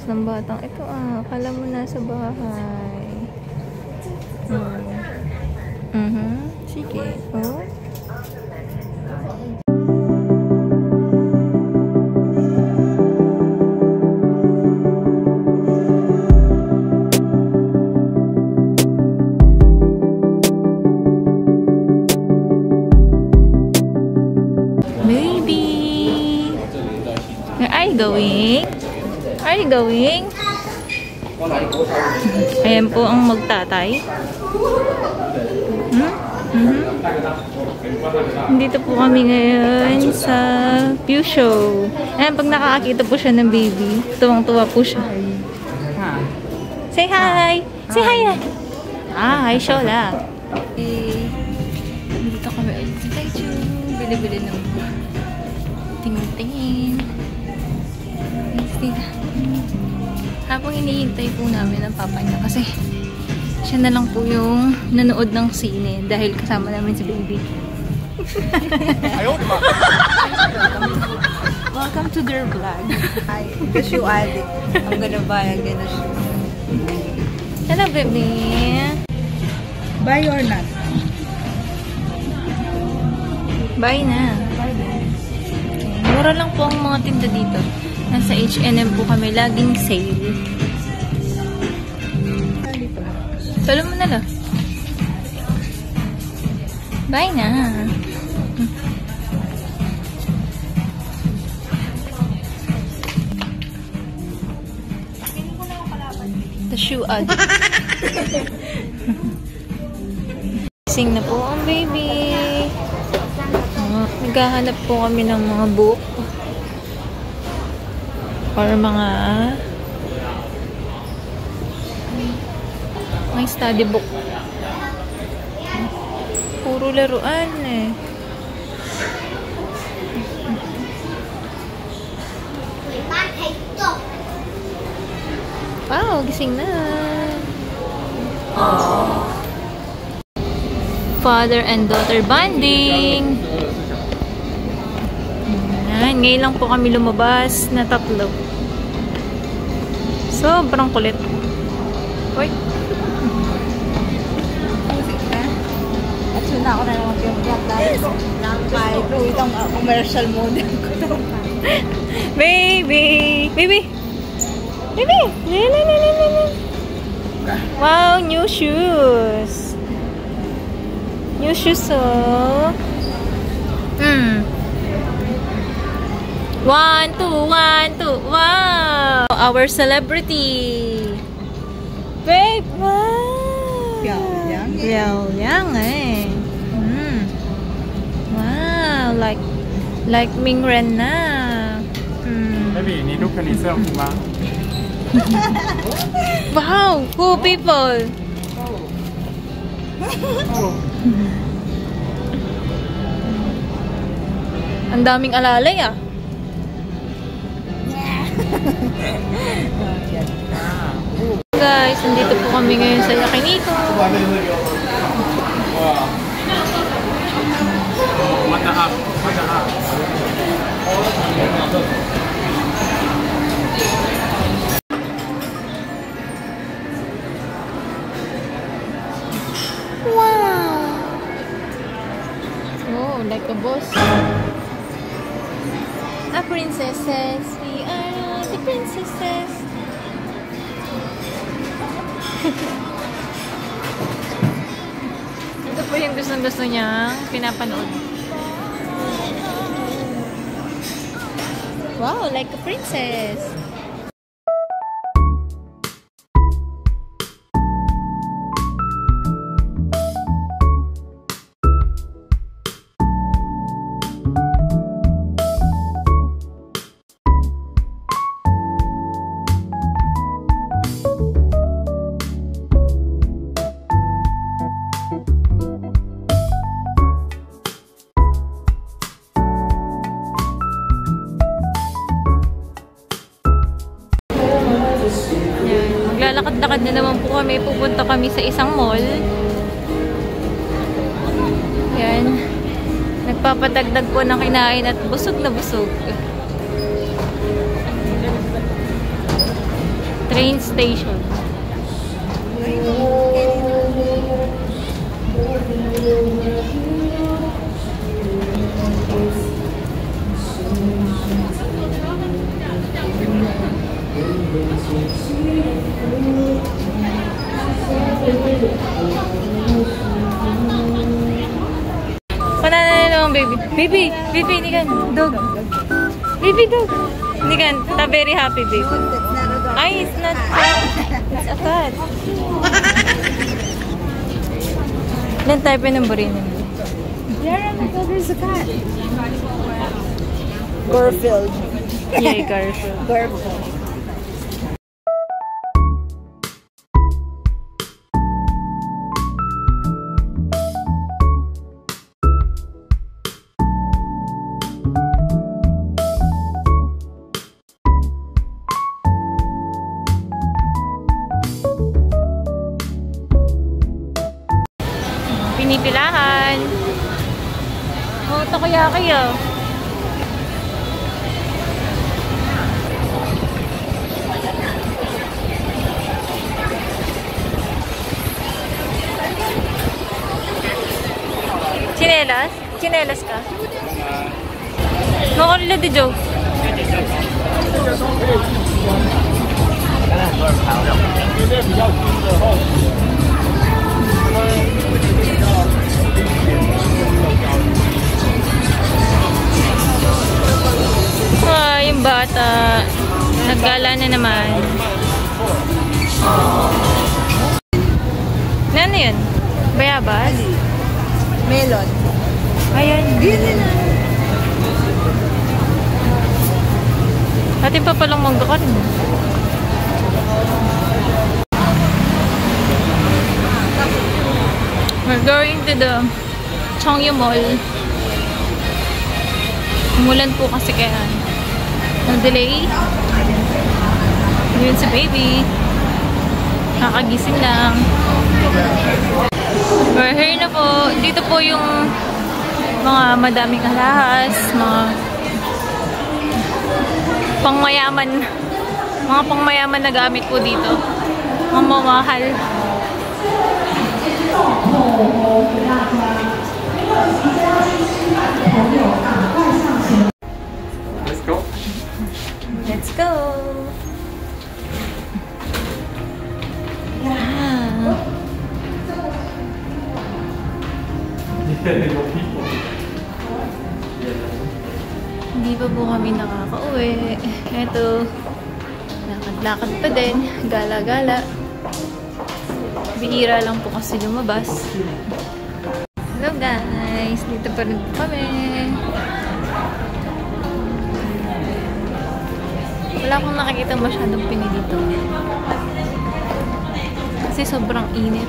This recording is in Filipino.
lakas ng batang ito akala mo nasa bahay. Sige. Oh. Baby! Where are you going? Are you going? Ayan po ang magtatay. Dito po kami ngayon sa Pew Show. Ayan, pag nakakakita po siya ng baby, tuwang-tuwa po siya. Say hi! Say hi! Hi, Shola! Dito kami ulit sa Taichu. Bili-bili ng tingin-tingin. Habang hinihintay po namin ang papa niya kasi siya na lang po yung nanood ng sine dahil kasama namin si baby. Welcome to their vlog. Hi, the shoe addict. I'm gonna buy again a shoe. Hello, baby. Buy or not? Buy na. Mura lang po ang mga tinda dito. Nasa H&M po kami. Laging sale. Talo mo na lang. Buy na. The shoe ad. Sing na po ang baby. Naghahanap po kami ng mga book. Or mga study book. Puro laruan eh. Wow, gising na. Father and daughter bonding. Ngayon lang po kami lumabas na tatlo. Sobrang kulit. Uy. At suna ako na naman yung vlog dahil ko itong commercial model ko. Baby! Baby! Baby! Wow, new shoes. New shoes, oh. 1, 2, 1, 2. Wow! Our celebrity. Babe, wow! Liao eh. Wow, like Ming Ren na. Baby, 你录个你摄影吗 Wow, cool people. Ang daming alalay ah. Guys, nandito po kami ngayon sa Yakiniku. Wow! Oh, like a boss. Princesses, we are the princesses. Ito po yung gusto niyang pinapanood. Wow, like a princess. Maglalakad-lakad na naman po kami. Pupunta kami sa isang mall. Yan. Nagpapadagdag po ng kinain at busog na busog. Train station. Panana naman, baby. Baby! Baby, hindi ka. Dog. Baby, dog. Hindi ka. Ta very happy, baby. Ay, it's not cat. It's a cat. Ilan tayo pinamburin naman? There's a cat. Garfield. Yay, Garfield. Garfield. Pinipilahan. Oh, takoyaki ah. Chinelas? Chinelas ka? Makulila di Joe. Ah, yung bata. Naggala na naman. Ano yun? Bayabas? Melon. Ayan. Yun na. Atin pa palang mangga ka rin. We're going to the Chongyu Mall. Umulan po kasi kaya na-delay. Yun si baby. Kakagising lang. We're here na po. Dito po yung mga madaming alahas, mga pangmayaman. Mga pangmayaman na gamit po dito. Mga mamahal. Let's go. Let's go! Ah. Hindi pa po kami nakaka-uwi. Eto, lakad-lakad pa din. Gala-gala. Bihira lang po kasi lumabas. Hello guys! Dito pa rin po kami. Wala akong nakikita masyadong pini dito. Kasi sobrang init.